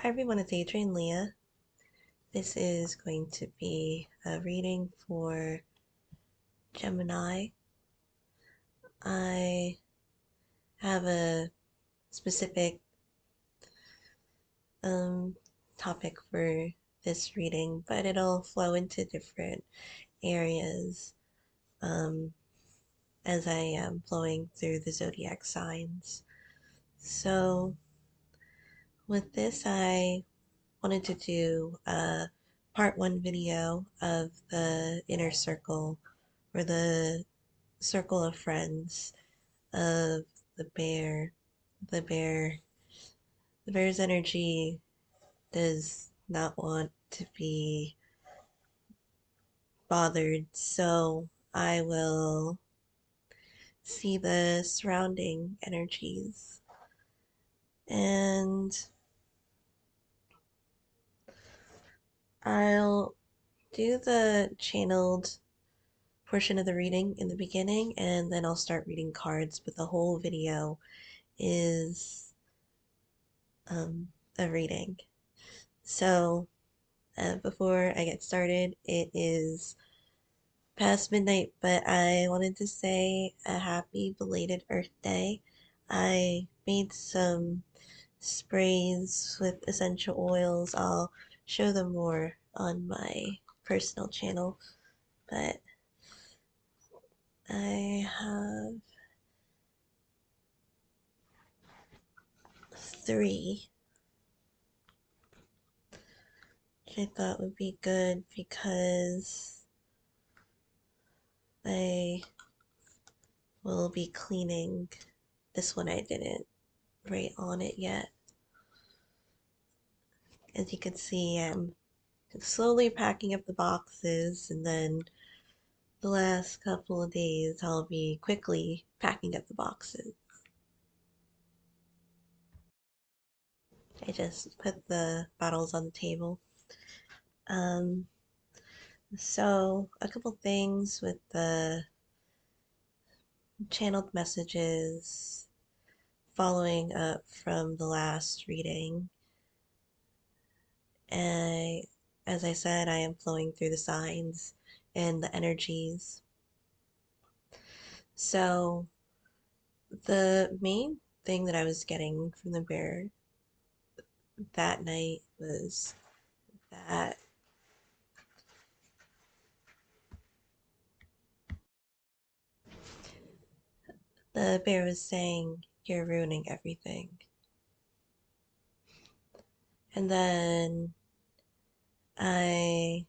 Hi everyone, it's Adrian Leah. This is going to be a reading for Gemini. I have a specific um, topic for this reading, but it'll flow into different areas um, as I am flowing through the zodiac signs. So, with this, I wanted to do a part one video of the inner circle or the circle of friends of the bear. The bear, the bear's energy does not want to be bothered, so I will see the surrounding energies and I'll do the channeled portion of the reading in the beginning and then I'll start reading cards, but the whole video is a reading. So before I get started, it is past midnight, but I wanted to say a happy belated Earth Day. I made some sprays with essential oils. I'll show them more on my personal channel, but I have three, which I thought would be good because I will be cleaning. This one I didn't write on it yet. As you can see, I'm slowly packing up the boxes, and then the last couple of days I'll be quickly packing up the boxes. I just put the bottles on the table. Um, so a couple things with the channeled messages following up from the last reading. And as I said, I am flowing through the signs and the energies. So the main thing that I was getting from the bear that night was that the bear was saying, "You're ruining everything." And then I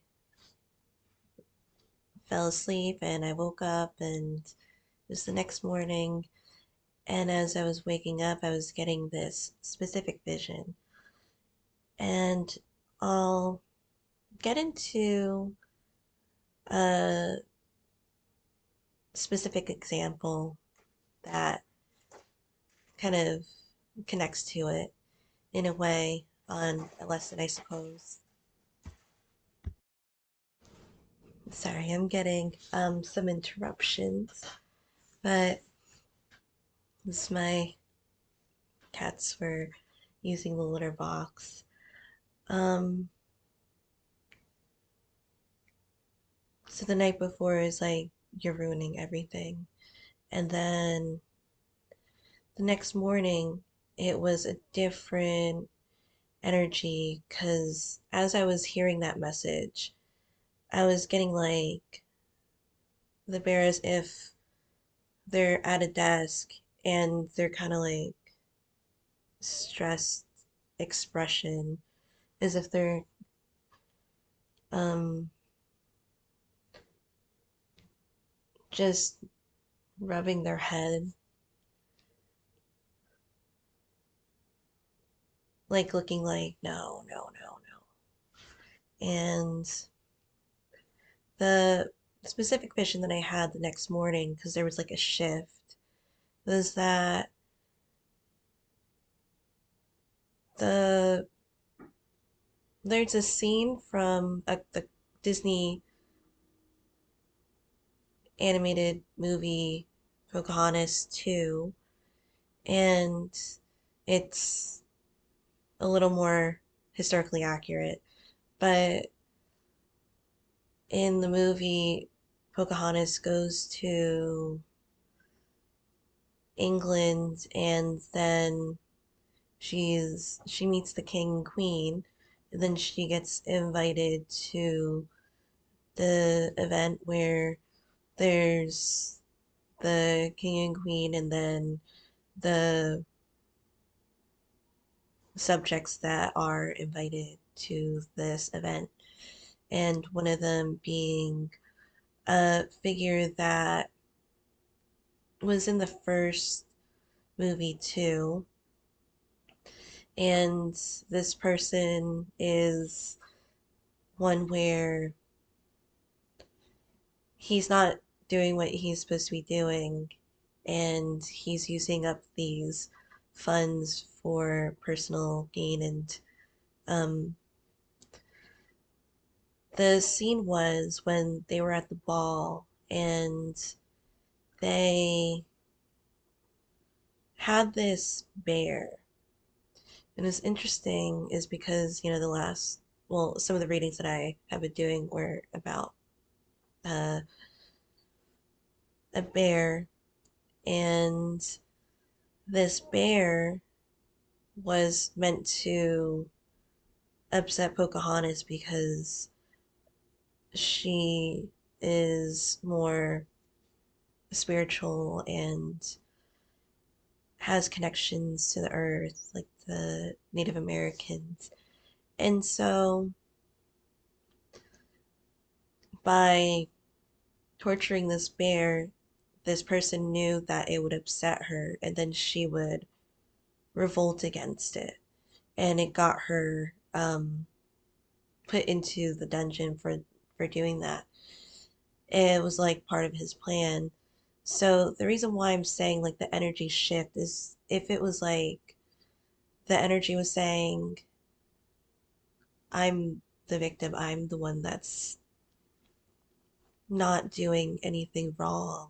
fell asleep and I woke up, and it was the next morning. And as I was waking up, I was getting this specific vision. And I'll get into a specific example that kind of connects to it in a way on a lesson, I suppose. Sorry, I'm getting some interruptions, but this my cats were using the litter box. Um, so the night before is like, "You're ruining everything," and then the next morning it was a different energy because as I was hearing that message, I was getting like the bear as if they're at a desk and they're kind of like stressed expression as if they're um just rubbing their head, like looking like no, no, no, no. And the specific vision that I had the next morning, because there was like a shift, was that the there's a scene from the Disney animated movie Pocahontas 2, and it's a little more historically accurate. But in the movie, Pocahontas goes to England and then she meets the king and queen, and then she gets invited to the event where there's the king and queen and then the subjects that are invited to this event, and one of them being a figure that was in the first movie too. And this person is one where he's not doing what he's supposed to be doing, and he's using up these funds for personal gain. And um, the scene was when they were at the ball and they had this bear. And it's interesting is because, the last, well, some of the readings that I have been doing were about uh, a bear, and this bear was meant to upset Pocahontas because she is more spiritual and has connections to the earth, like the Native Americans. And so by torturing this bear, this person knew that it would upset her, and then she would revolt against it. And it got her put into the dungeon for doing that. It was like part of his plan. So the reason why I'm saying like the energy shift is if it was like the energy was saying, I'm the victim, I'm the one that's not doing anything wrong.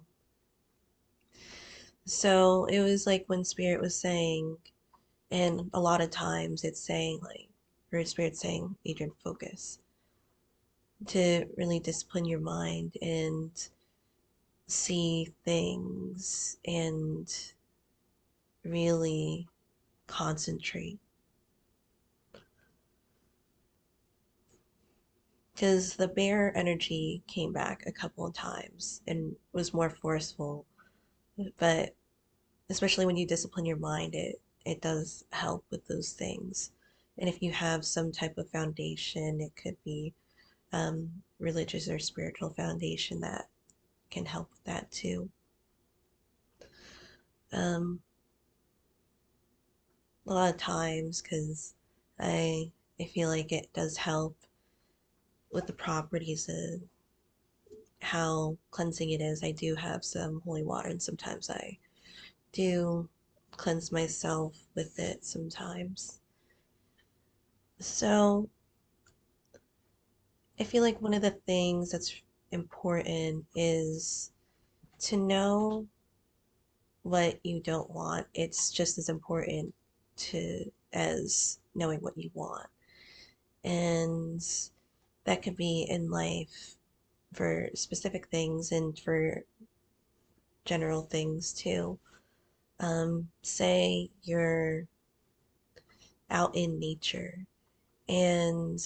So it was like when Spirit was saying, and a lot of times it's saying like, or Spirit saying, Adrian, focus, to really discipline your mind and see things and really concentrate. Because the bear energy came back a couple of times and was more forceful, but especially when you discipline your mind, it does help with those things. And if you have some type of foundation, it could be religious or spiritual foundation that can help with that too. Um, a lot of times, because I feel like it does help with the properties of how cleansing it is. I do have some holy water, and sometimes I do cleanse myself with it sometimes. So I feel like one of the things that's important is to know what you don't want. It's just as important to as knowing what you want. And that could be in life for specific things and for general things too. Say you're out in nature and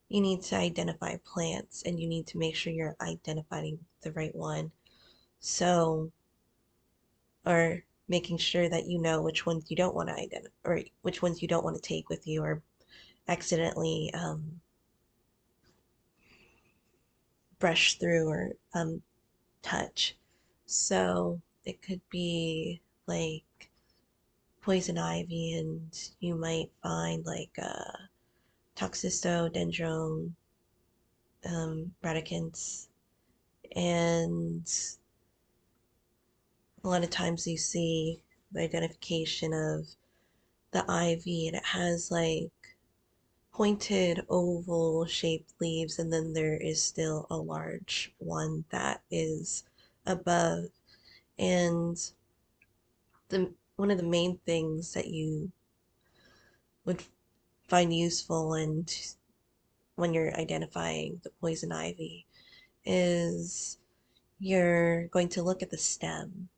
you need to identify plants and you need to make sure you're identifying the right one. So, or making sure that you know which ones you don't want to identify or which ones you don't want to take with you or accidentally brush through or touch. So it could be like poison ivy, and you might find like toxicodendron radicants, and a lot of times you see the identification of the ivy, and it has like pointed oval shaped leaves, and then there is still a large one that is above. And the one of the main things that you would find useful and when you're identifying the poison ivy is you're going to look at the stem,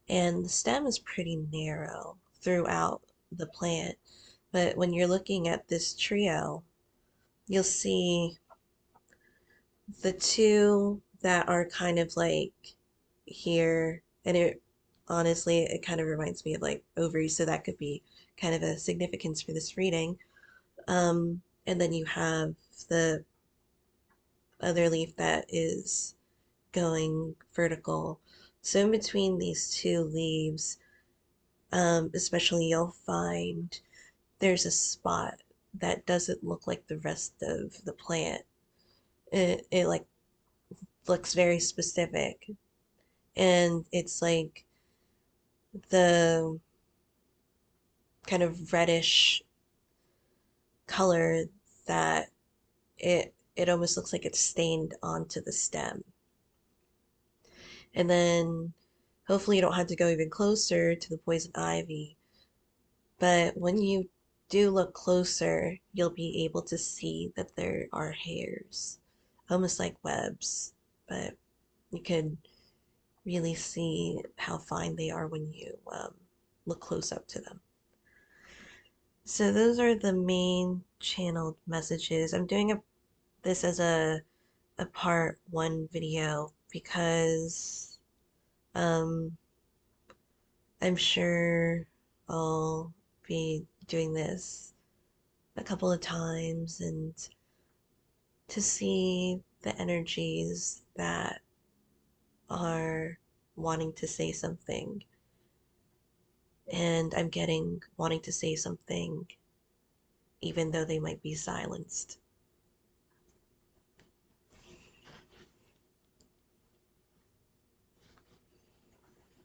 and the stem is pretty narrow throughout the plant. But when you're looking at this trio, you'll see the two that are kind of like here, and it honestly, it kind of reminds me of like ovaries, so that could be kind of a significance for this reading. And then you have the other leaf that is going vertical. So in between these two leaves, especially you'll find there's a spot that doesn't look like the rest of the plant. It like looks very specific, and it's like the kind of reddish color that it almost looks like it's stained onto the stem. And then hopefully you don't have to go even closer to the poison ivy, but when you do look closer, you'll be able to see that there are hairs, almost like webs, but you can really see how fine they are when you look close up to them. So those are the main channeled messages. I'm doing this as a part one video because um, I'm sure I'll be doing this a couple of times and to see the energies that are wanting to say something. And I'm getting wanting to say something even though they might be silenced.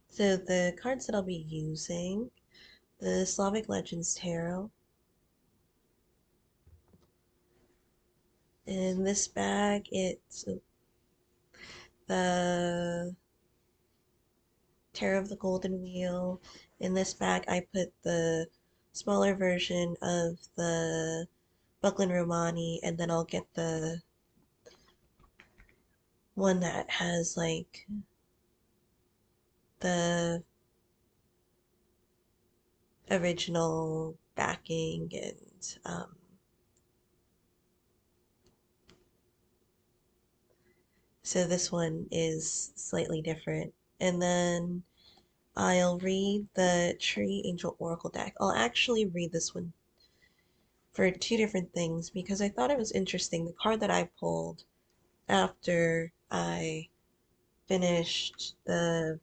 So the cards that I'll be using, the Slavic Legends Tarot. In this bag, it's the Tarot of the Golden Wheel. In this bag, I put the smaller version of the Buckland Romani, and then I'll get the one that has like the original backing and so this one is slightly different. And then I'll read the Tree Angel Oracle deck. I'll actually read this one for two different things because I thought it was interesting. The card that I pulled after I finished the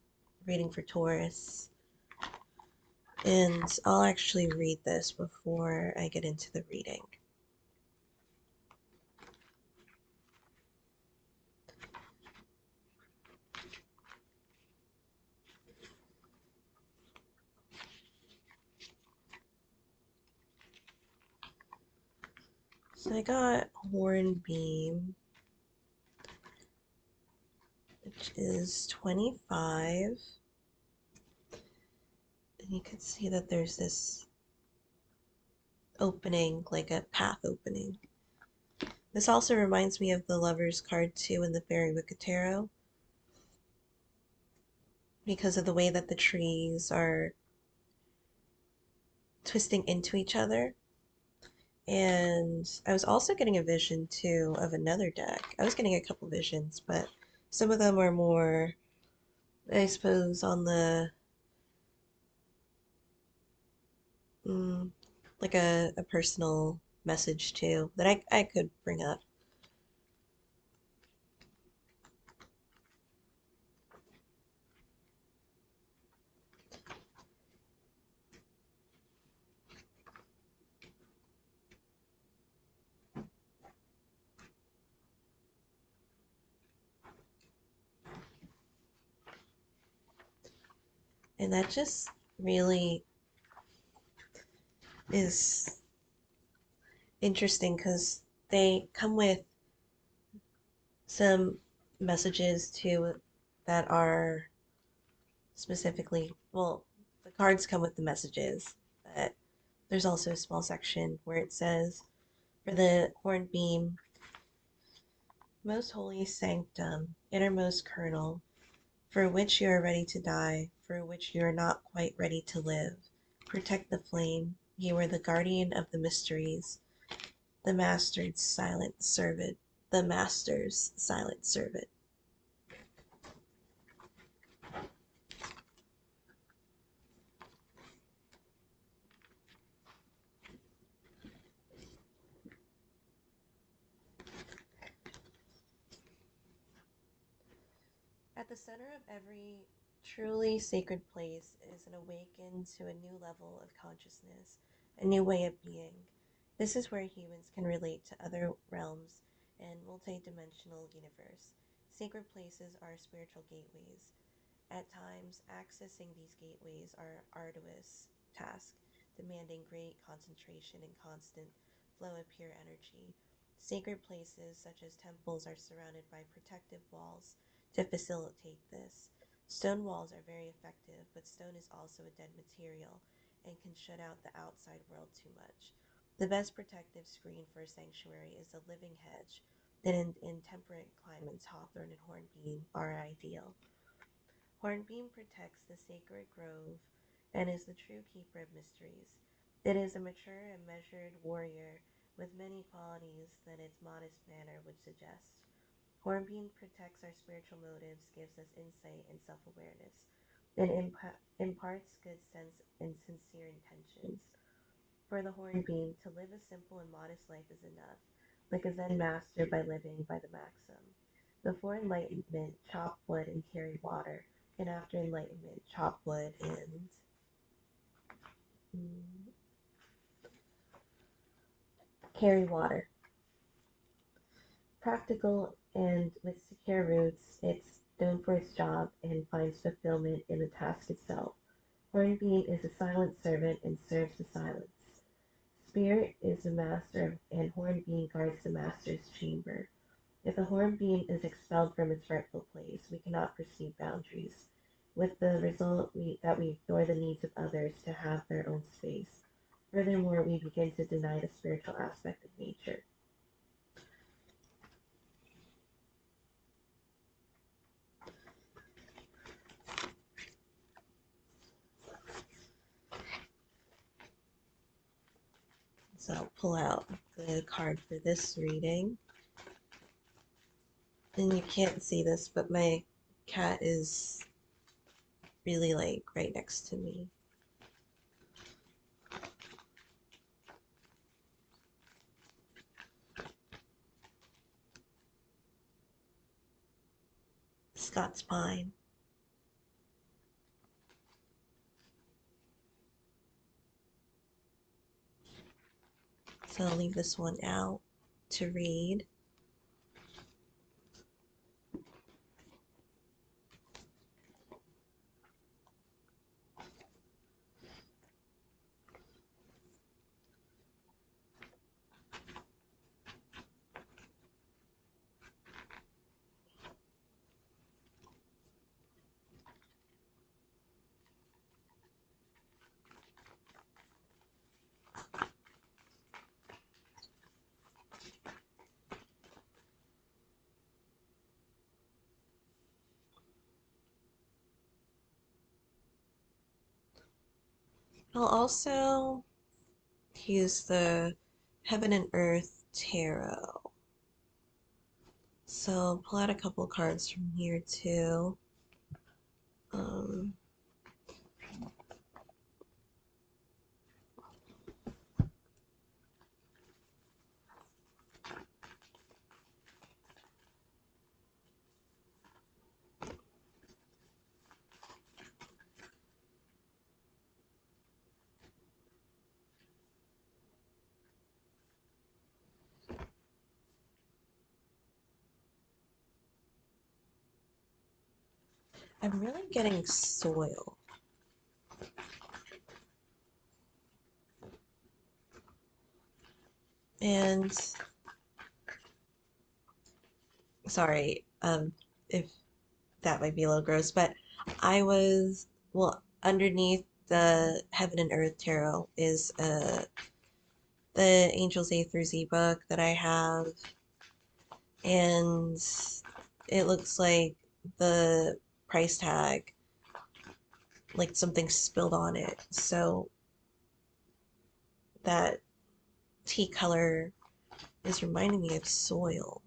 reading for Taurus, and I'll actually read this before I get into the reading. So I got Hornbeam, which is 25. And you can see that there's this opening, like a path opening. This also reminds me of the Lover's card too in the Faery Wicked Tarot because of the way that the trees are twisting into each other. And I was also getting a vision too of another deck. I was getting a couple visions, but some of them are more, I suppose, on the like a personal message too that I could bring up. And that just really is interesting because they come with some messages too that are specifically, well, the cards come with the messages, but There's also a small section where it says, for the hornbeam, most holy sanctum, innermost kernel, for which you are ready to die, for which you are not quite ready to live. Protect the flame. You are the guardian of the mysteries, the master's silent servant. The master's silent servant. At the center of every truly sacred place is an awaken to a new level of consciousness, a new way of being. This is where humans can relate to other realms and multidimensional universe. Sacred places are spiritual gateways. At times, accessing these gateways are arduous task, demanding great concentration and constant flow of pure energy. Sacred places, such as temples, are surrounded by protective walls to facilitate this. Stone walls are very effective, but stone is also a dead material and can shut out the outside world too much. The best protective screen for a sanctuary is a living hedge, and in temperate climates, hawthorn and hornbeam are ideal. Hornbeam protects the sacred grove and is the true keeper of mysteries. It is a mature and measured warrior with many qualities that its modest manner would suggest. Hornbeam protects our spiritual motives, gives us insight and self awareness, and imparts good sense and sincere intentions. For the hornbeam, to live a simple and modest life is enough, like a Zen master by living by the maxim. Before enlightenment, chop wood and carry water, and after enlightenment, chop wood and mm, carry water. Practical and with secure roots, it's known for its job and finds fulfillment in the task itself. Hornbeam is a silent servant and serves the silence. Spirit is the master, and Hornbeam guards the master's chamber. If a hornbeam is expelled from its rightful place, we cannot perceive boundaries, with the result that we ignore the needs of others to have their own space. Furthermore, we begin to deny the spiritual aspect of nature. So I'll pull out the card for this reading. And you can't see this, but my cat is really like right next to me. Scott's Pine. So I'll leave this one out to read. I'll also use the Heaven and Earth Tarot. So pull out a couple cards from here too. Um, I'm really getting soil. And sorry, if that might be a little gross, but I was, well, underneath the Heaven and Earth Tarot is the Angels A through Z book that I have, and it looks like the price tag, like something spilled on it. So that tea color is reminding me of soil.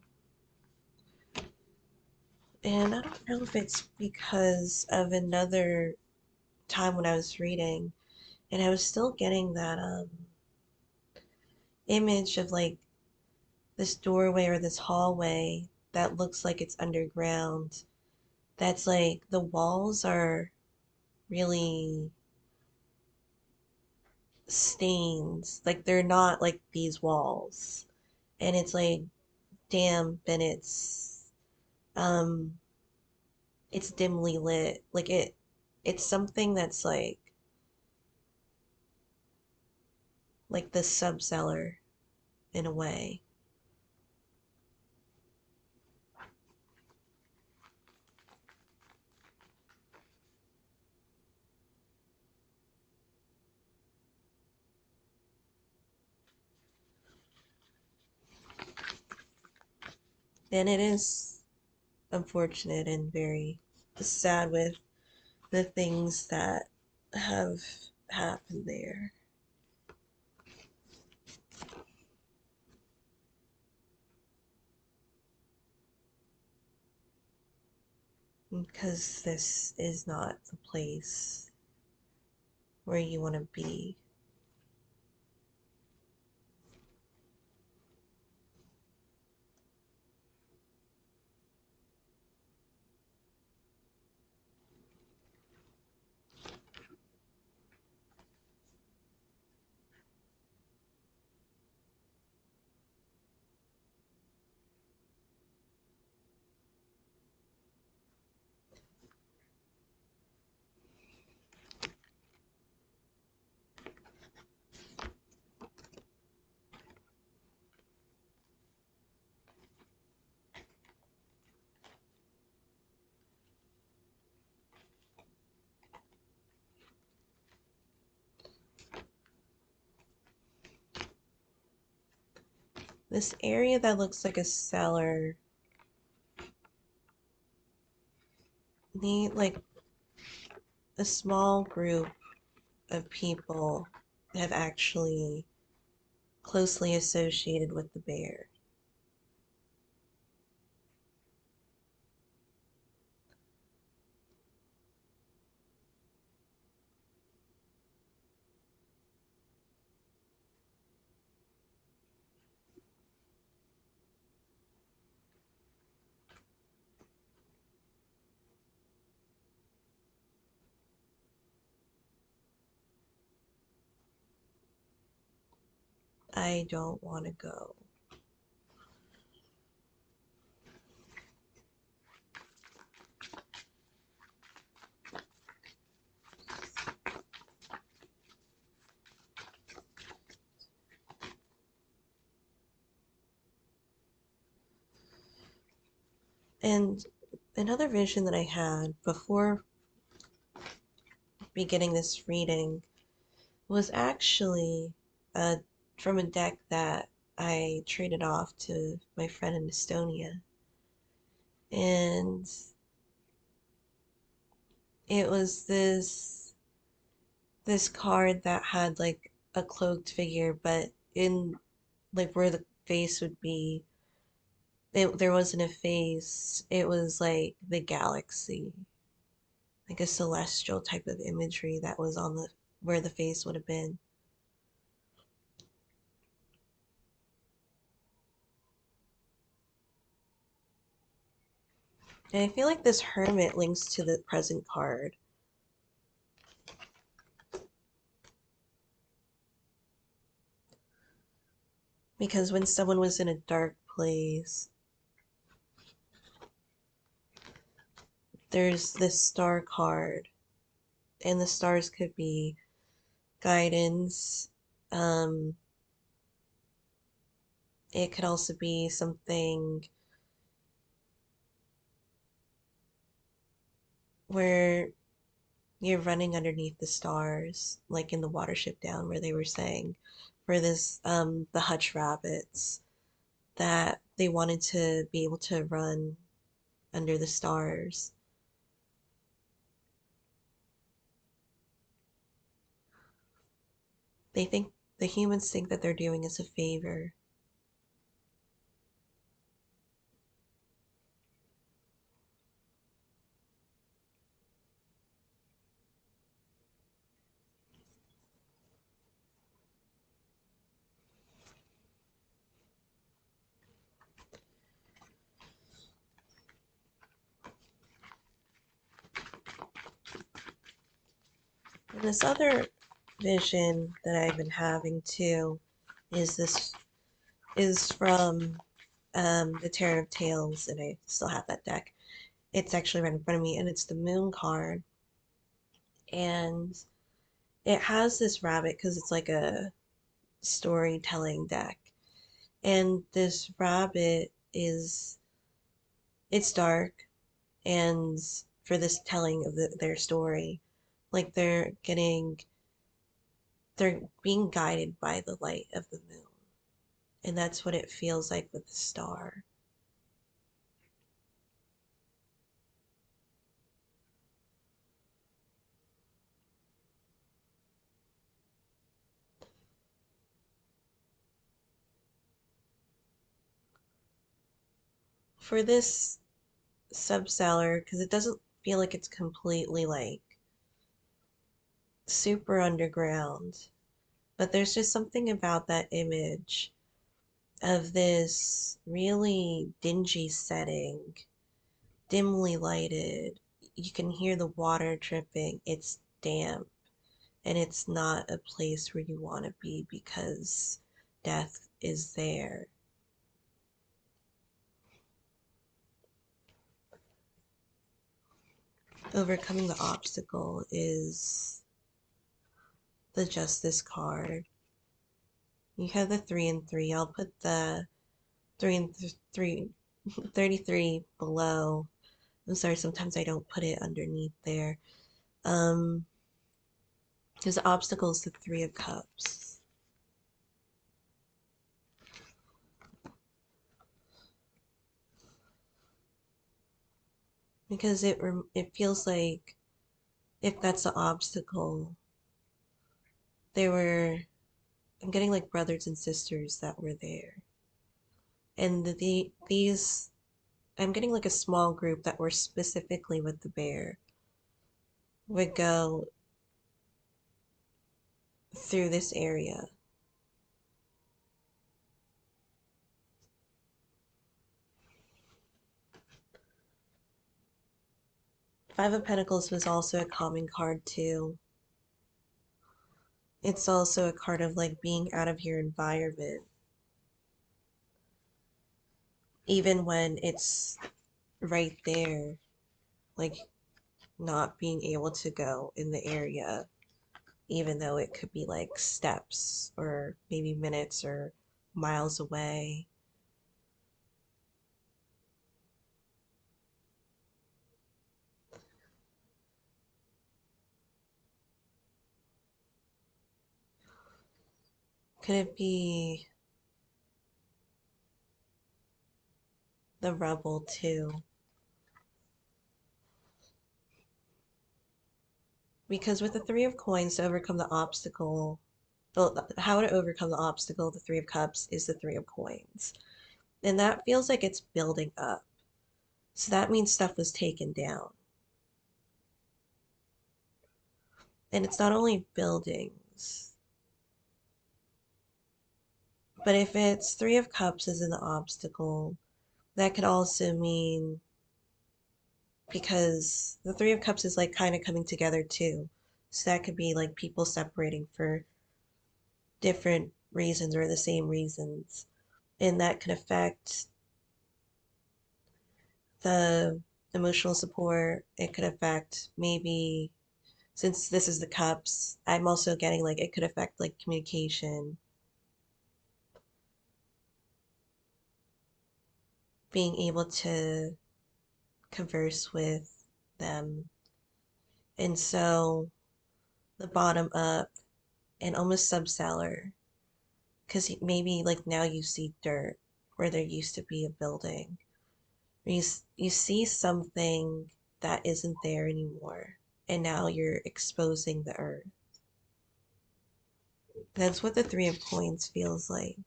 And I don't know if it's because of another time when I was reading and I was still getting that image of like this doorway or this hallway that looks like it's underground. That's like the walls are really stained. Like they're not like these walls. And it's like damp and um it's dimly lit. Like it's something that's like the sub cellar in a way. And it is unfortunate and very sad with the things that have happened there. Because this is not the place where you want to be. This area that looks like a cellar need like a small group of people have actually closely associated with the bear. I don't want to go. And another vision that I had before beginning this reading was actually uh, from a deck that I traded off to my friend in Estonia. And it was this card that had like a cloaked figure, but in like where the face would be, there wasn't a face. It was like the galaxy, like a celestial type of imagery that was on the where the face would have been. And I feel like this hermit links to the present card because when someone was in a dark place, there's this star card, and the stars could be guidance. Um, it could also be something where you're running underneath the stars, like in the Watership Down where they were saying for this the hutch rabbits that they wanted to be able to run under the stars. They think the humans think that they're doing us a favor. And this other vision that I've been having too is from the Tarot of Tales, and I still have that deck. It's actually right in front of me, and it's the Moon card, and it has this rabbit because it's like a storytelling deck, and this rabbit is it's dark, and for this telling of their story, like they're being guided by the light of the moon, and that's what it feels like with the star. For this subseller, because it doesn't feel like it's completely like super underground, but there's just something about that image of this really dingy setting, dimly lighted. You can hear the water dripping. It's damp, and it's not a place where you want to be because death is there. Overcoming the obstacle is the Justice card. You have the 3 and 3. I'll put the 3 and 3 33 below. I'm sorry, sometimes I don't put it underneath there. Um, his obstacle is the 3 of Cups. Because it feels like if that's the obstacle, they were I'm getting like brothers and sisters that were there. And these I'm getting like a small group that were specifically with the bear would go through this area. 5 of Pentacles was also a common card too. It's also a card of like being out of your environment, even when it's right there, like not being able to go in the area, even though it could be like steps or maybe minutes or miles away. Could it be the rebel too? Because with the 3 of Coins to overcome the obstacle, well, how to overcome the obstacle, the 3 of Cups is the 3 of Coins. And that feels like it's building up. So that means stuff was taken down. And it's not only buildings, but if it's 3 of Cups is in the obstacle, that could also mean because the 3 of Cups is like kind of coming together too. So that could be like people separating for different reasons or the same reasons. And that could affect the emotional support. It could affect maybe, since this is the Cups, I'm also getting like it could affect like communication, being able to converse with them And so the bottom up and almost subcellar, because maybe like now you see dirt where there used to be a building. You see something that isn't there anymore, and now you're exposing the earth. That's what the Three of Coins feels like.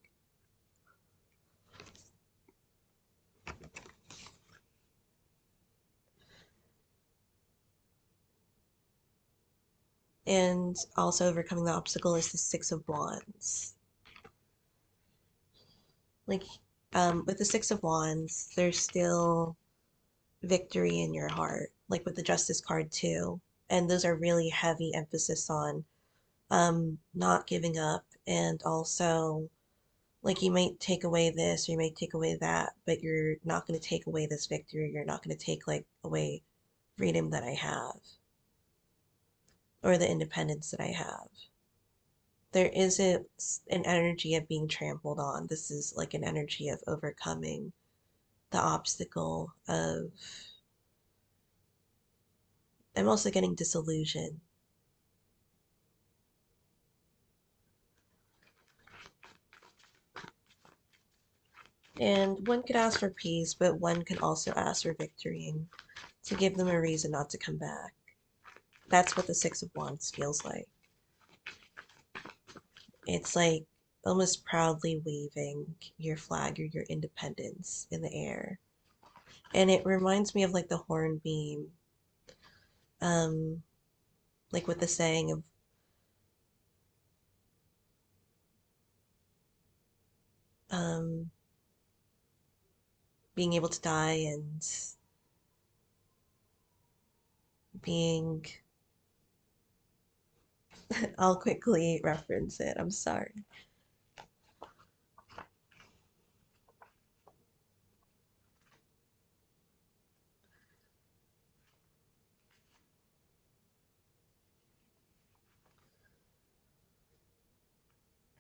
And also overcoming the obstacle is the Six of Wands. Like, with the Six of Wands, there's still victory in your heart, like with the Justice card too. And those are really heavy emphasis on not giving up, and also like you might take away this or you might take away that, but you're not going to take away this victory. You're not going to take like away freedom that I have or the independence that I have. There isn't an energy of being trampled on. This is like an energy of overcoming the obstacle of, I'm also getting disillusioned. And one could ask for peace, but one could also ask for victory and to give them a reason not to come back. That's what the Six of Wands feels like. It's like almost proudly waving your flag or your independence in the air. And it reminds me of like the hornbeam, um, like with the saying of um, being able to die and being, I'll quickly reference it, I'm sorry.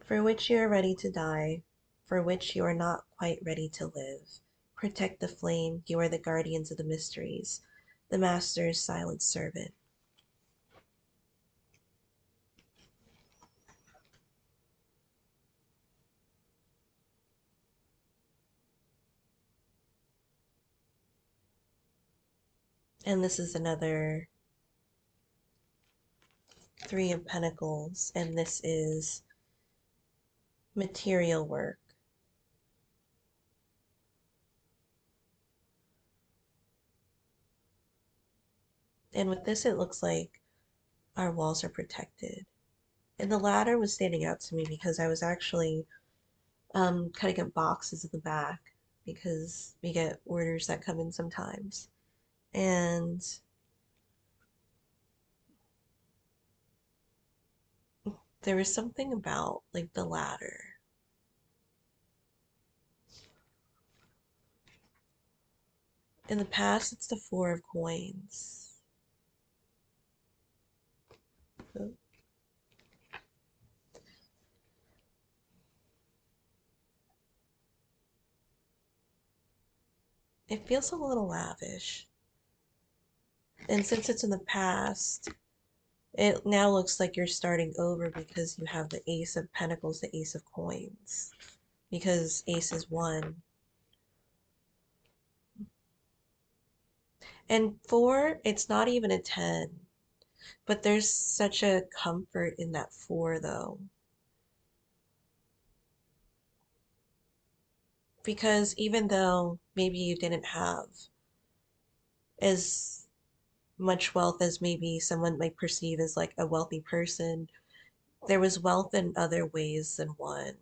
For which you are ready to die, for which you are not quite ready to live. Protect the flame, you are the guardians of the mysteries, the master's silent servant. And this is another Three of Pentacles, and this is material work. And with this, it looks like our walls are protected. And the ladder was standing out to me because I was actually cutting up boxes in the back because we get orders that come in sometimes. And there was something about like the ladder. In the past, it's the Four of Coins. It feels a little lavish. And since it's in the past, it now looks like you're starting over because you have the Ace of Pentacles, the Ace of Coins. Because Ace is one. And four, it's not even a 10. But there's such a comfort in that four, though. Because even though maybe you didn't have as much wealth as maybe someone might perceive as like a wealthy person, there was wealth in other ways than one.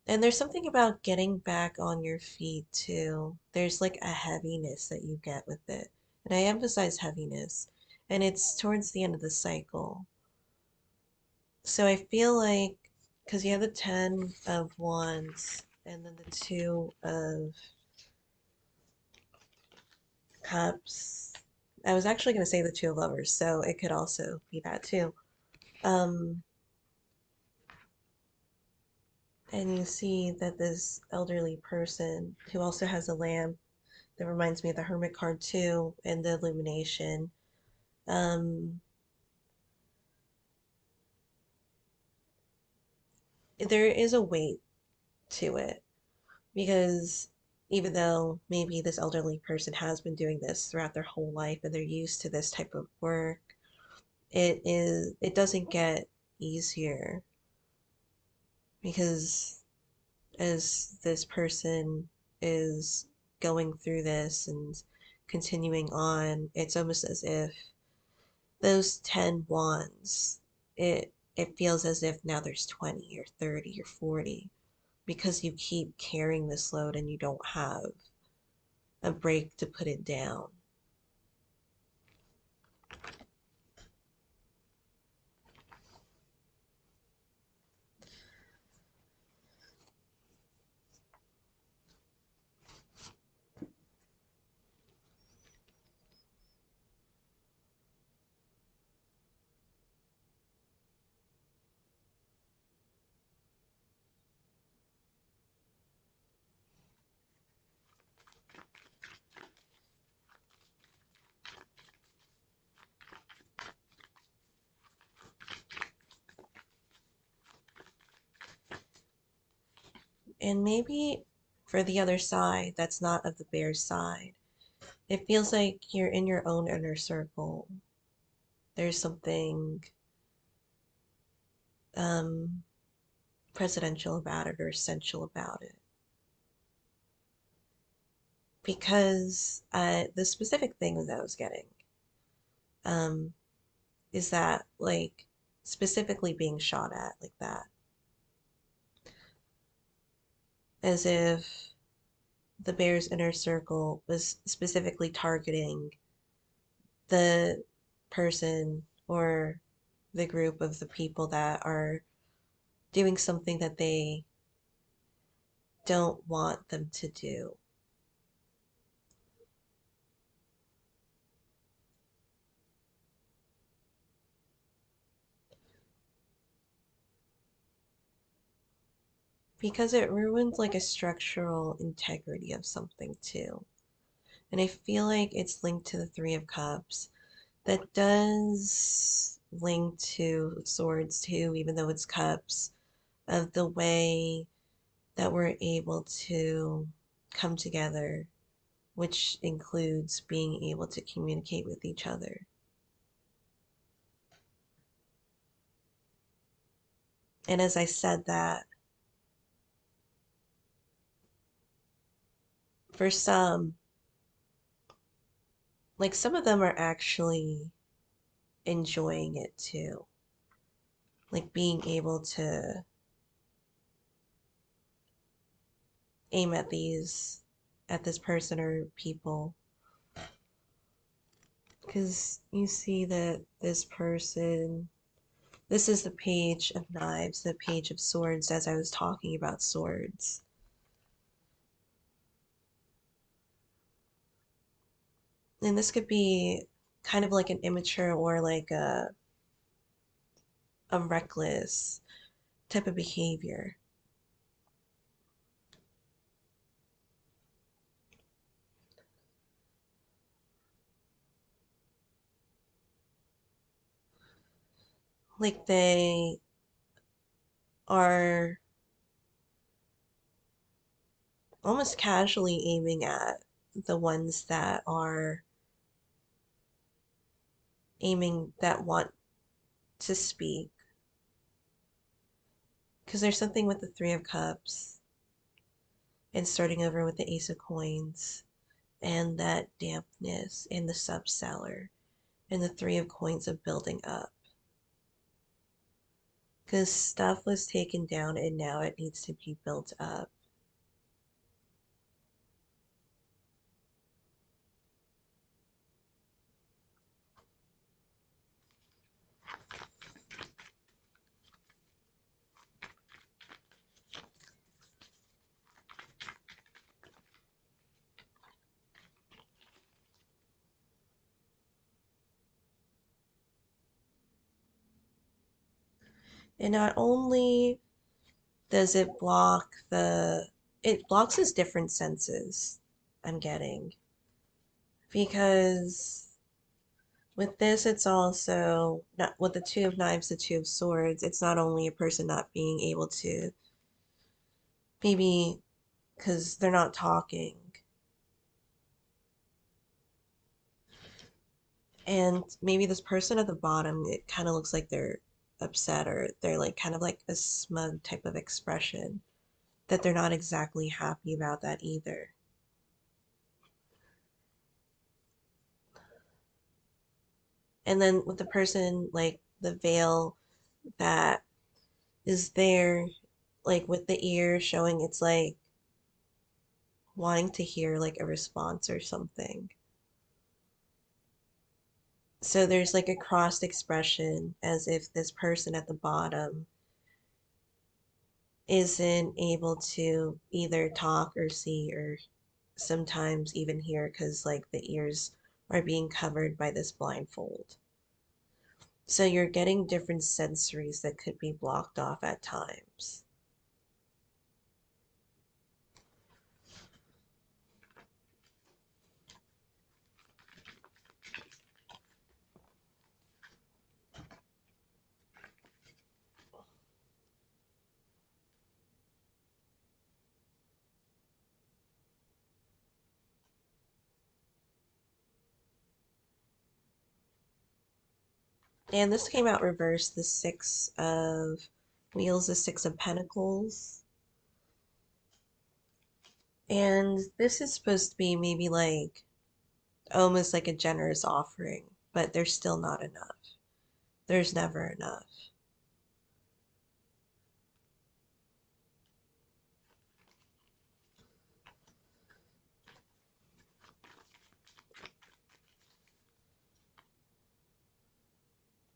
And there's something about getting back on your feet too. There's like a heaviness that you get with it. And I emphasize heaviness. And it's towards the end of the cycle. So I feel like, because you have the Ten of Wands and then the Two of Cups. I was actually going to say the Two of Lovers, so it could also be that too. Um, and you see that this elderly person who also has a lamp that reminds me of the Hermit card too, and the illumination. Um, there is a weight to it because even though maybe this elderly person has been doing this throughout their whole life and they're used to this type of work, it doesn't get easier because as this person is going through this and continuing on, it's almost as if those 10 wands, it feels as if now there's 20 or 30 or 40 because you keep carrying this load and you don't have a break to put it down. And maybe for the other side, that's not of the bear's side. It feels like you're in your own inner circle. There's something um, presidential about it or essential about it. Because the specific thing that I was getting um, is that, like, specifically being shot at like that, as if the bear's inner circle was specifically targeting the person or the group of the people that are doing something that they don't want them to do. Because it ruins like a structural integrity of something too. And I feel like it's linked to the Three of Cups. That does link to Swords too, even though it's Cups, of the way that we're able to come together, which includes being able to communicate with each other. And as I said that, for some, like some of them are actually enjoying it too. Like being able to aim at this person or people. Because you see that this person, this is the Page of Knives, the Page of Swords, as I was talking about swords. And this could be kind of like an immature or like a reckless type of behavior. Like they are almost casually aiming at the ones that are aiming that want to speak. Because there's something with the Three of Cups and starting over with the Ace of Coins and that dampness in the subcellar and the Three of Coins of building up. Because stuff was taken down and now it needs to be built up. And not only does it blocks his different senses, I'm getting. Because with this, it's also not with the Two of Knives, the Two of Swords, it's not only a person not being able to, maybe because they're not talking. And maybe this person at the bottom, it kind of looks like they're upset or they're like kind of like a smug type of expression that they're not exactly happy about that either. And then with the person, like the veil that is there, like with the ear showing it's like wanting to hear like a response or something. So there's like a crossed expression as if this person at the bottom isn't able to either talk or see or sometimes even hear because like the ears are being covered by this blindfold. So you're getting different sensories that could be blocked off at times. And this came out reversed, the Six of Wheels, the Six of Pentacles. And this is supposed to be maybe like almost like a generous offering, but there's still not enough. There's never enough.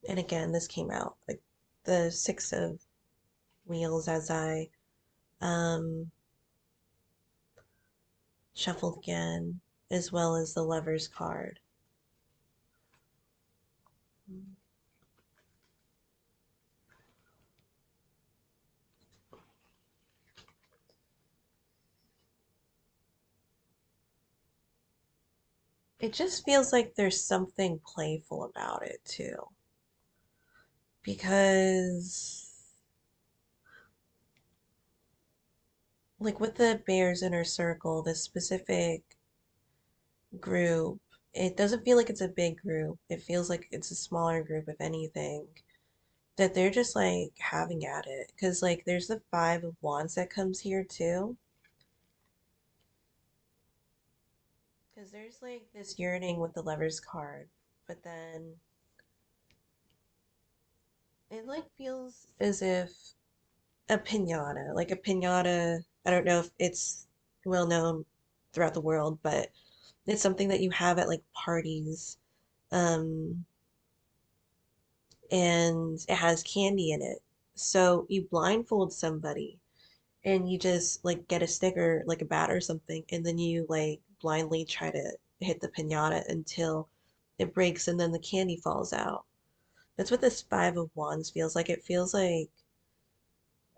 And again, this came out like the Six of Wheels as I um, shuffled again, as well as the Lover's card. It just feels like there's something playful about it too. Because, like with the bears inner circle, this specific group, it doesn't feel like it's a big group. It feels like it's a smaller group, if anything, that they're just like having at it. Because, like, there's the Five of Wands that comes here too. Because there's like this yearning with the Lover's card, but then it like feels as if a pinata, I don't know if it's well known throughout the world, but it's something that you have at like parties. Um, and it has candy in it. So you blindfold somebody and you just like get a sticker, like a bat or something, and then you like blindly try to hit the pinata until it breaks and then the candy falls out. That's what this Five of Wands feels like. It feels like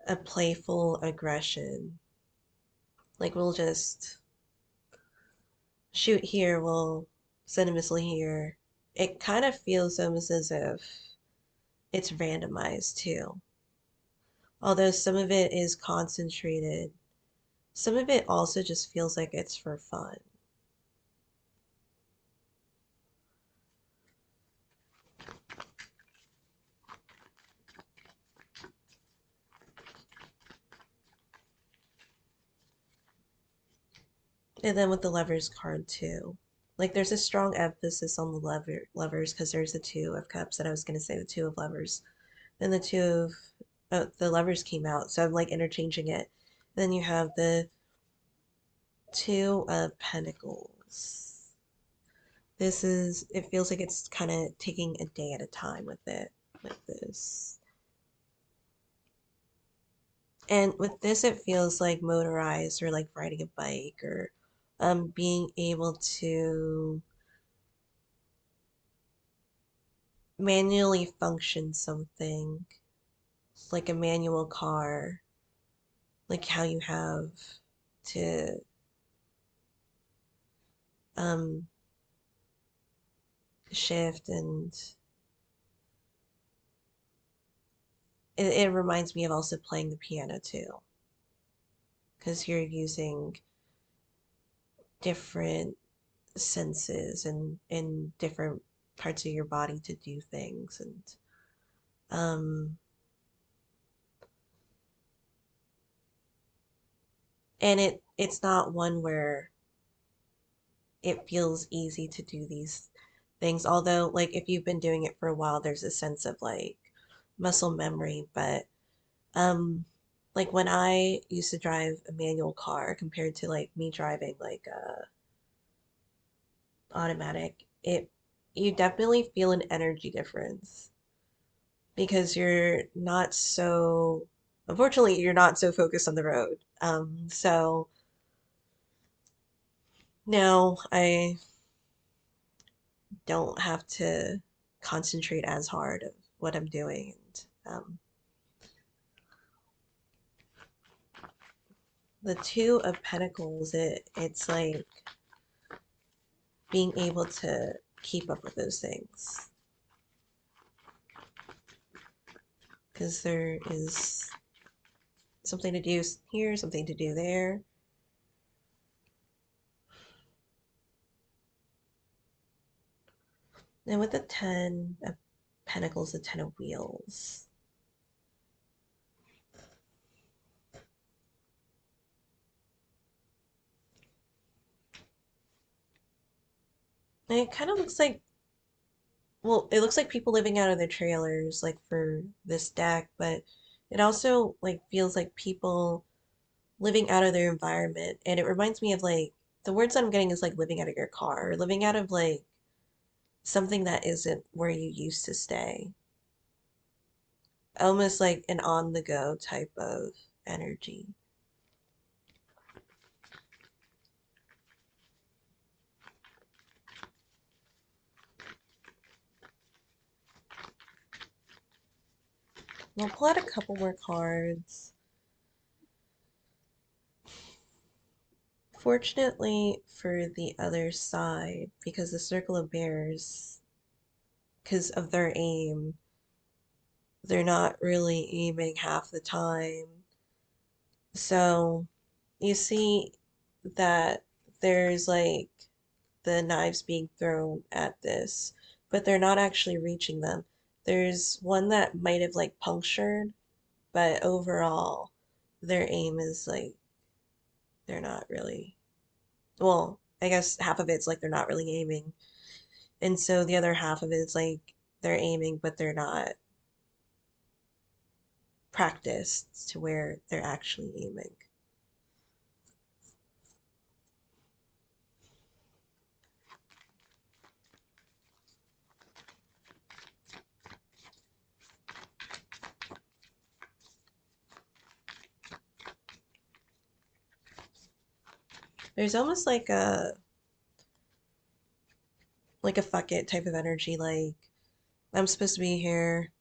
a playful aggression. Like we'll just shoot here, we'll send a missile here. It kind of feels almost as if it's randomized too. Although some of it is concentrated, some of it also just feels like it's for fun. And then with the lovers card too. Like there's a strong emphasis on the lovers because there's the Two of Cups that I was gonna say, the Two of Lovers. Then the Two of the lovers came out, so I'm like interchanging it. Then you have the Two of Pentacles. This is, it feels like it's kind of taking a day at a time with it, like this. And with this, it feels like motorized or like riding a bike or being able to manually function something. like a manual car, like how you have to um shift, and it reminds me of also playing the piano too, because you're using different senses and in different parts of your body to do things. And um and it's not one where it feels easy to do these things, although like if you've been doing it for a while there's a sense of like muscle memory. But um like when I used to drive a manual car compared to like me driving like a automatic, it you definitely feel an energy difference because you're not so, unfortunately, you're not so focused on the road. So now I don't have to concentrate as hard of what I'm doing. And the Two of Pentacles, it's like being able to keep up with those things because there is something to do here, something to do there. And with the Ten of Pentacles, the Ten of Wheels, and it kind of looks like, well, it looks like people living out of their trailers, like for this deck, but it also like feels like people living out of their environment. And it reminds me of like the words I'm getting is like living out of your car, or living out of like something that isn't where you used to stay. Almost like an on the go type of energy. We'll pull out a couple more cards. Fortunately for the other side, because the Circle of Bears, because of their aim, they're not really aiming half the time. So you see that there's like the knives being thrown at this, but they're not actually reaching them. There's one that might have like punctured, but overall, their aim is like they're not really, well, I guess half of it's like they're not really aiming. And so the other half of it is like they're aiming, but they're not practiced to where they're actually aiming. There's almost like a fuck it type of energy, like I'm supposed to be here.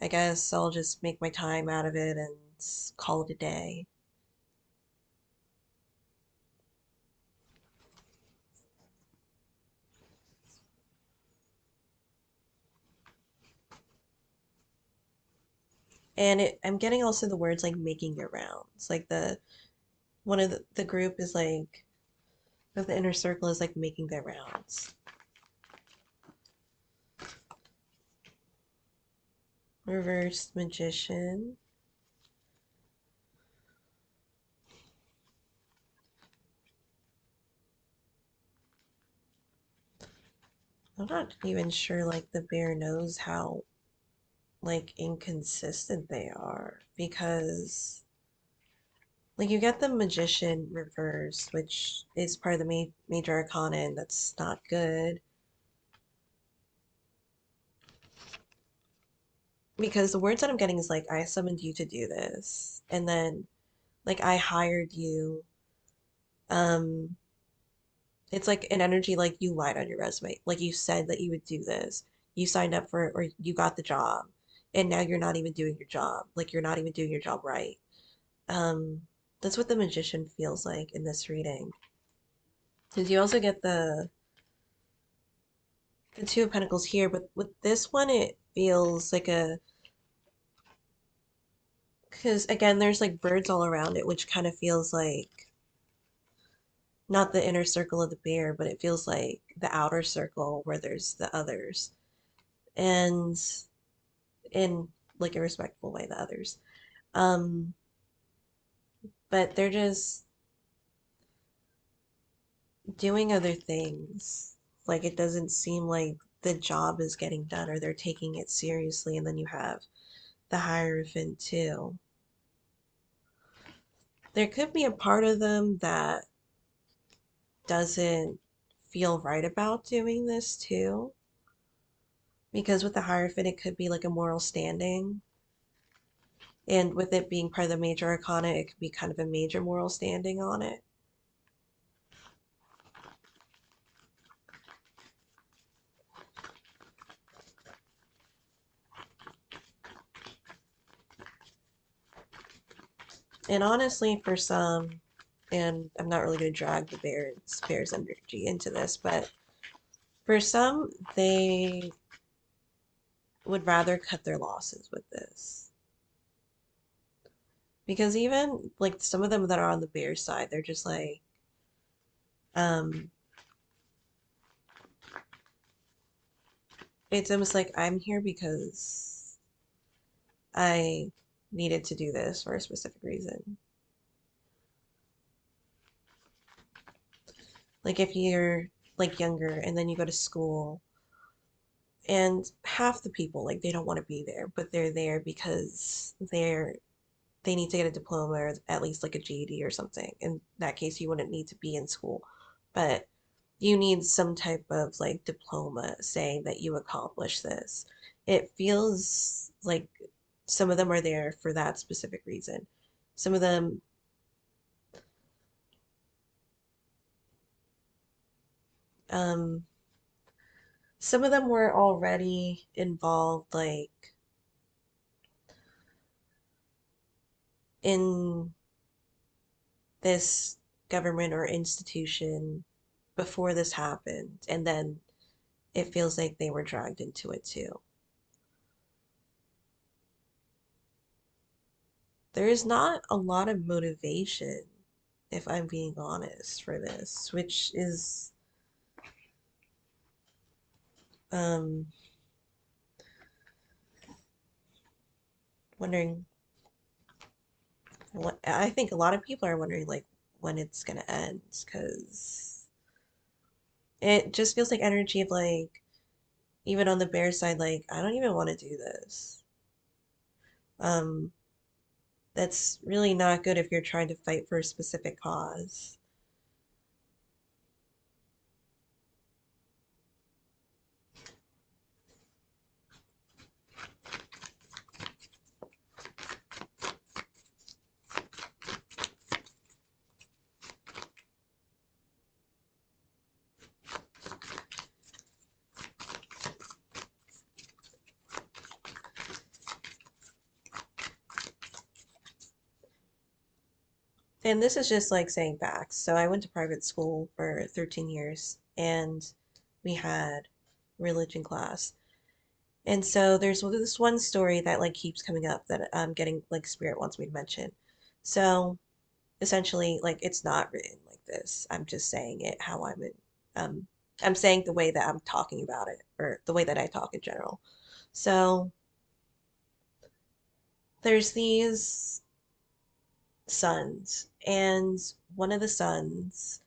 I guess I'll just make my time out of it and call it a day. And I'm getting also the words like making your rounds. Like the one of the group is like of the inner circle is like making their rounds. Reversed magician. I'm not even sure like the bear knows how like inconsistent they are, because like you get the magician reversed, which is part of the major arcana, and that's not good because the words that I'm getting is like I summoned you to do this, and then like I hired you. Um, it's like an energy like you lied on your resume, like you said that you would do this, you signed up for it, or you got the job, and now you're not even doing your job. Like you're not even doing your job right. Um, that's what the magician feels like in this reading. Because you also get the Two of Pentacles here, but with this one, it feels like a because again, there's like birds all around it, which kind of feels like not the inner circle of the bear, but it feels like the outer circle where there's the others, and in like a respectful way, the others. Um, but they're just doing other things. Like it doesn't seem like the job is getting done or they're taking it seriously. And then you have the Hierophant too. There could be a part of them that doesn't feel right about doing this too. Because with the Hierophant, it could be like a moral standing. And with it being part of the major arcana, it could be kind of a major moral standing on it. And honestly, for some, and I'm not really going to drag the bear's energy into this, but for some, they would rather cut their losses with this. Because even like some of them that are on the bear side, they're just like, um, it's almost like I'm here because I needed to do this for a specific reason. Like if you're like younger and then you go to school and half the people like they don't want to be there, but they're there because they need to get a diploma or at least like a GED or something. In that case, you wouldn't need to be in school, but you need some type of like diploma saying that you accomplished this. It feels like some of them are there for that specific reason. Some of them, um, some of them were already involved like in this government or institution before this happened, and then it feels like they were dragged into it too. There is not a lot of motivation, if I'm being honest, for this, which is um wondering what I think a lot of people are wondering like when it's gonna end because it just feels like energy of like even on the bear side like I don't even want to do this. Um that's really not good if you're trying to fight for a specific cause. And this is just like saying facts. So I went to private school for 13 years and we had religion class. And so there's this one story that like keeps coming up that I'm getting like spirit wants me to mention. So essentially like it's not written like this. I'm just saying it how um I'm saying the way that I'm talking about it or the way that I talk in general. So there's these sons and one of the sons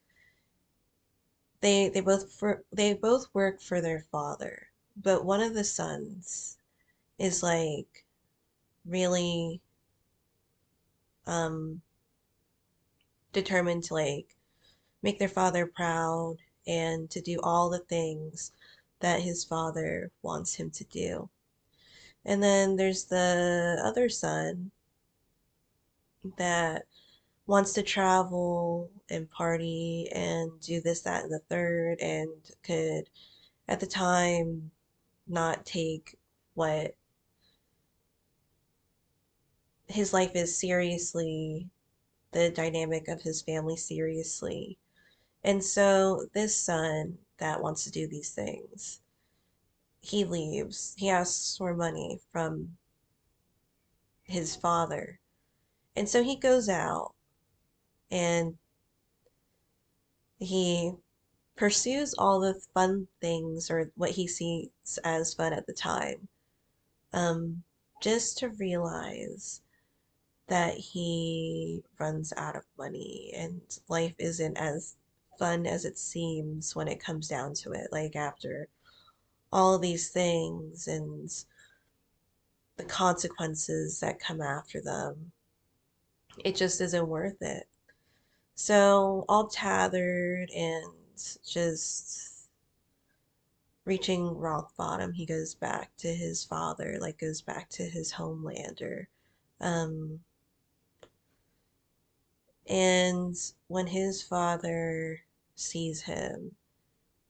they both work for their father, but one of the sons is like really um determined to like make their father proud and to do all the things that his father wants him to do. And then there's the other son that wants to travel and party and do this, that, and the third, and could at the time not take what his life is seriously, the dynamic of his family seriously. And so this son that wants to do these things, he leaves. He asks for money from his father. And so he goes out and he pursues all the fun things or what he sees as fun at the time, um, just to realize that he runs out of money and life isn't as fun as it seems when it comes down to it. Like after all these things and the consequences that come after them, it just isn't worth it. So, all tethered and just reaching rock bottom, he goes back to his father, like goes back to his homelander. Um, and when his father sees him,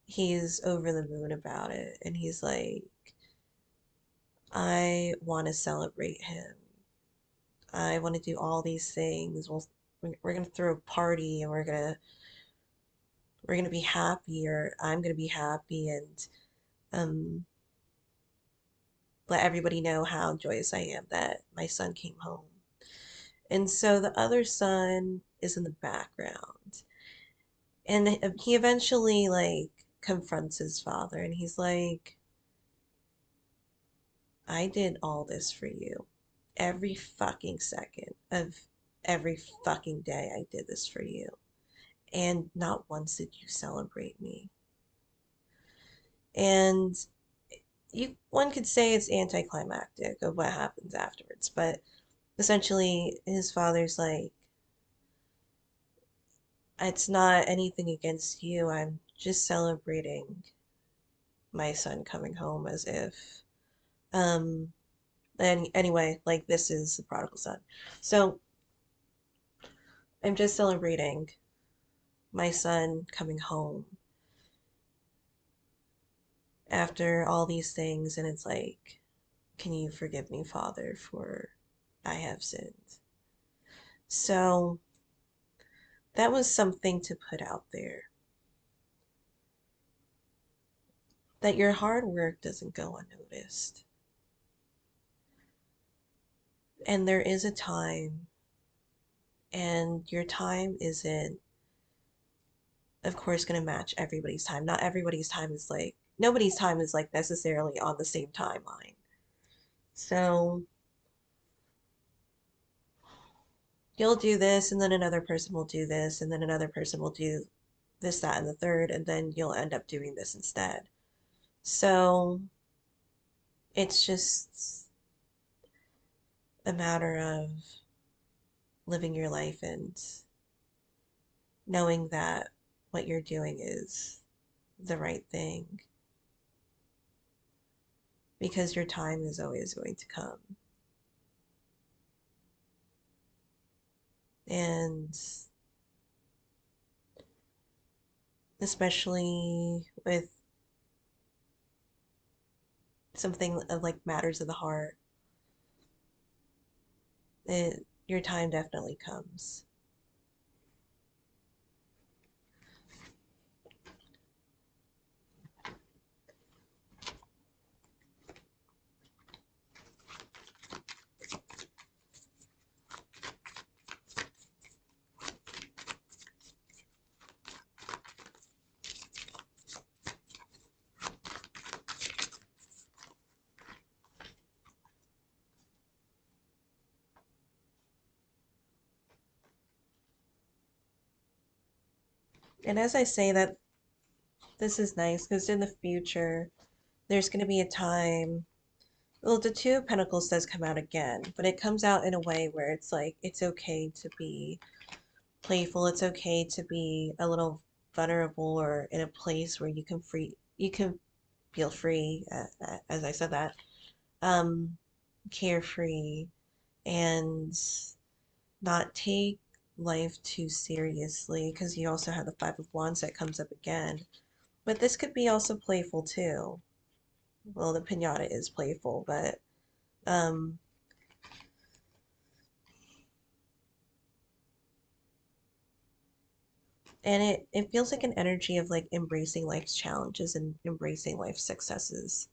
he's over the moon about it. And he's like, I want to celebrate him. I want to do all these things. We're gonna throw a party and we're gonna be happy, or I'm gonna be happy, and um, let everybody know how joyous I am that my son came home. And so the other son is in the background, and he eventually like confronts his father, and he's like, I did all this for you. Every fucking second of every fucking day I did this for you. And not once did you celebrate me. And one could say it's anticlimactic of what happens afterwards, but essentially his father's like, it's not anything against you. I'm just celebrating my son coming home as if um and anyway, like this is the prodigal son. So I'm just celebrating my son coming home after all these things, and it's like, can you forgive me, Father, for I have sinned. So that was something to put out there, that your hard work doesn't go unnoticed. And there is a time, and your time isn't, of course, going to match everybody's time. Not everybody's time is like, nobody's time is like necessarily on the same timeline. So you'll do this, and then another person will do this, and then another person will do this, that, and the third, and then you'll end up doing this instead. So it's just a matter of living your life and knowing that what you're doing is the right thing, because your time is always going to come. And especially with something of like matters of the heart, your time definitely comes. And as I say that, this is nice because in the future, there's going to be a time. Well, the Two of Pentacles does come out again, but it comes out in a way where it's like it's okay to be playful. It's okay to be a little vulnerable or in a place where you can feel free, as I said that, um, carefree, and not take life too seriously, because you also have the Five of Wands that comes up again. But this could be also playful too. Well, the pinata is playful, but um, And it feels like an energy of like embracing life's challenges and embracing life's successes.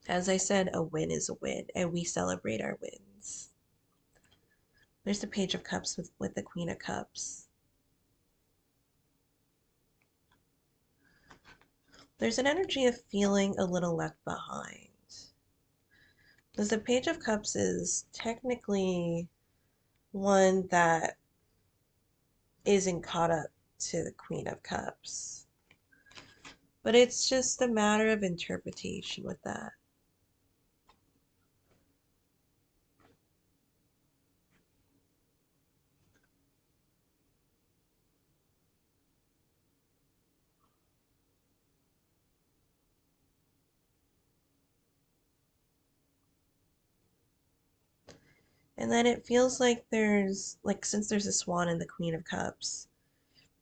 As I said, a win is a win, and we celebrate our wins. There's the Page of Cups with the Queen of Cups. There's an energy of feeling a little left behind. Because the Page of Cups is technically one that isn't caught up to the Queen of Cups. But it's just a matter of interpretation with that. And then it feels like there's, like, since there's a swan in the Queen of Cups,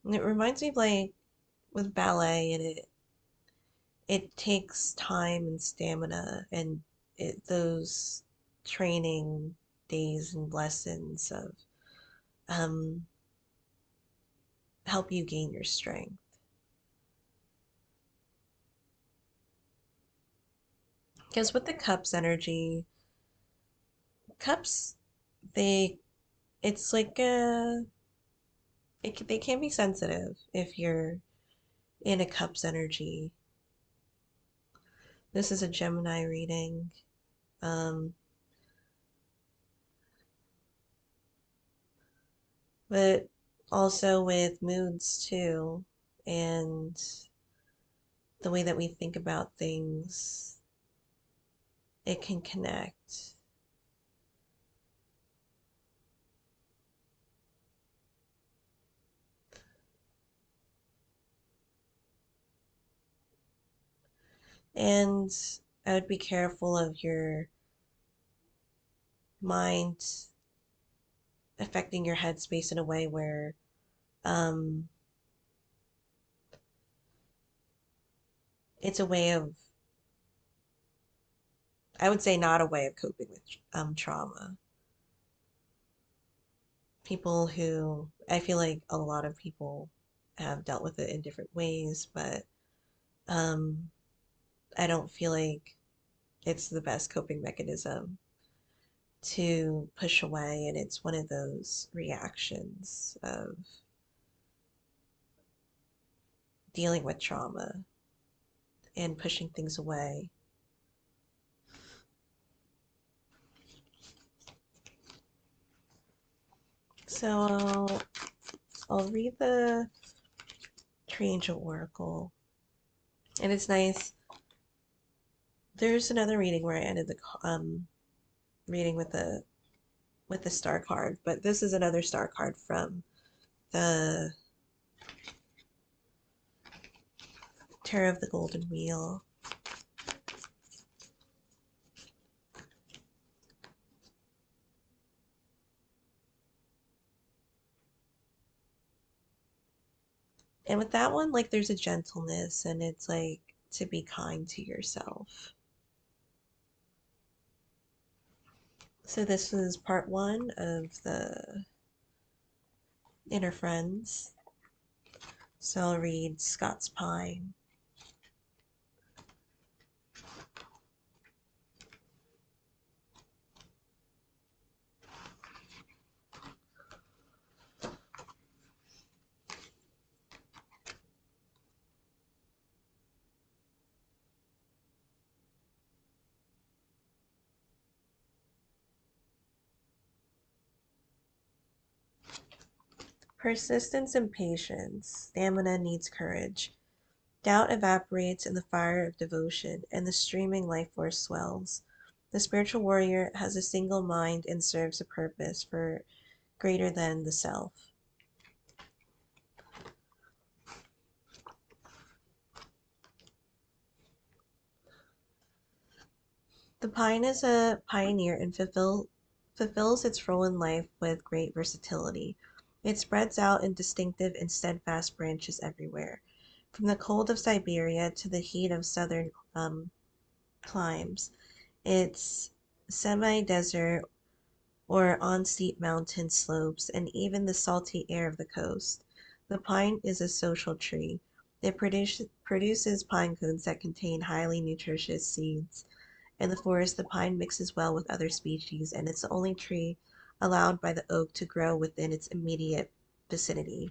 and it reminds me of, like, with ballet, and it takes time and stamina and those training days and lessons of um, help you gain your strength. Because with the cups energy, cups, they, it's like they can be sensitive if you're in a cups energy. This is a Gemini reading. Um, but also with moods too, and the way that we think about things, it can connect. And I would be careful of your mind affecting your headspace in a way where um, it's a way of, I would say, not a way of coping with trauma. People who, I feel like a lot of people have dealt with it in different ways, but um, I don't feel like it's the best coping mechanism to push away, and it's one of those reactions of dealing with trauma and pushing things away. So I'll read the Tree Angel Oracle, and it's nice. There's another reading where I ended the reading with the star card, but this is another star card from the Tarot of the Golden Wheel. And with that one, like, there's a gentleness, and it's like to be kind to yourself. So this is part one of the Inner Friends. So I'll read Scott's Pine. Persistence and patience. Stamina needs courage. Doubt evaporates in the fire of devotion, and the streaming life force swells. The spiritual warrior has a single mind and serves a purpose for greater than the self. The pine is a pioneer and fulfills its role in life with great versatility. It spreads out in distinctive and steadfast branches everywhere, from the cold of Siberia to the heat of southern climes. Its semi desert or on steep mountain slopes, and even the salty air of the coast. The pine is a social tree. It produces pine cones that contain highly nutritious seeds. In the forest, the pine mixes well with other species, and it's the only tree allowed by the oak to grow within its immediate vicinity.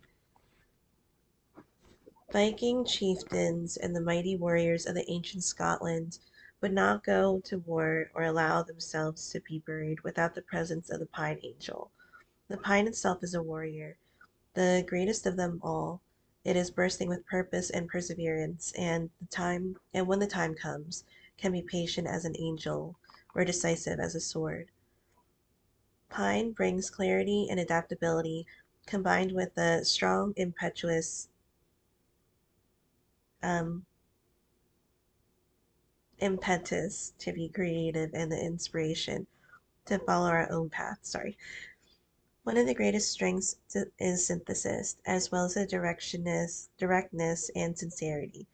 Viking chieftains and the mighty warriors of the ancient Scotland would not go to war or allow themselves to be buried without the presence of the pine angel. The pine itself is a warrior, the greatest of them all. It is bursting with purpose and perseverance, and when the time comes, can be patient as an angel or decisive as a sword. Pine brings clarity and adaptability combined with a strong, impetuous um, impetus to be creative and the inspiration to follow our own path. Sorry. One of the greatest strengths is synthesis, as well as the directness, and sincerity.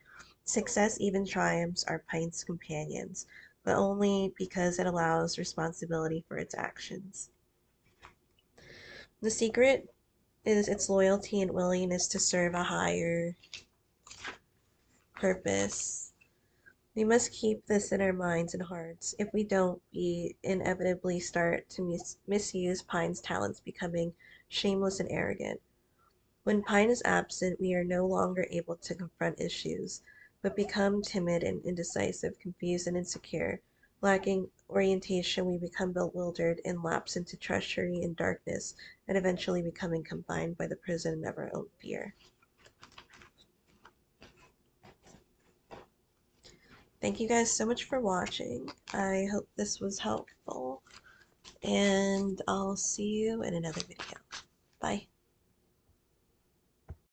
Success, even triumphs, are Pine's companions, but only because it allows responsibility for its actions. The secret is its loyalty and willingness to serve a higher purpose. We must keep this in our minds and hearts. If we don't, we inevitably start to misuse Pine's talents, becoming shameless and arrogant. When Pine is absent, we are no longer able to confront issues, but become timid and indecisive, confused and insecure. Lacking orientation, we become bewildered and lapse into treachery and darkness, and eventually becoming confined by the prison of our own fear. Thank you guys so much for watching. I hope this was helpful, and I'll see you in another video. Bye.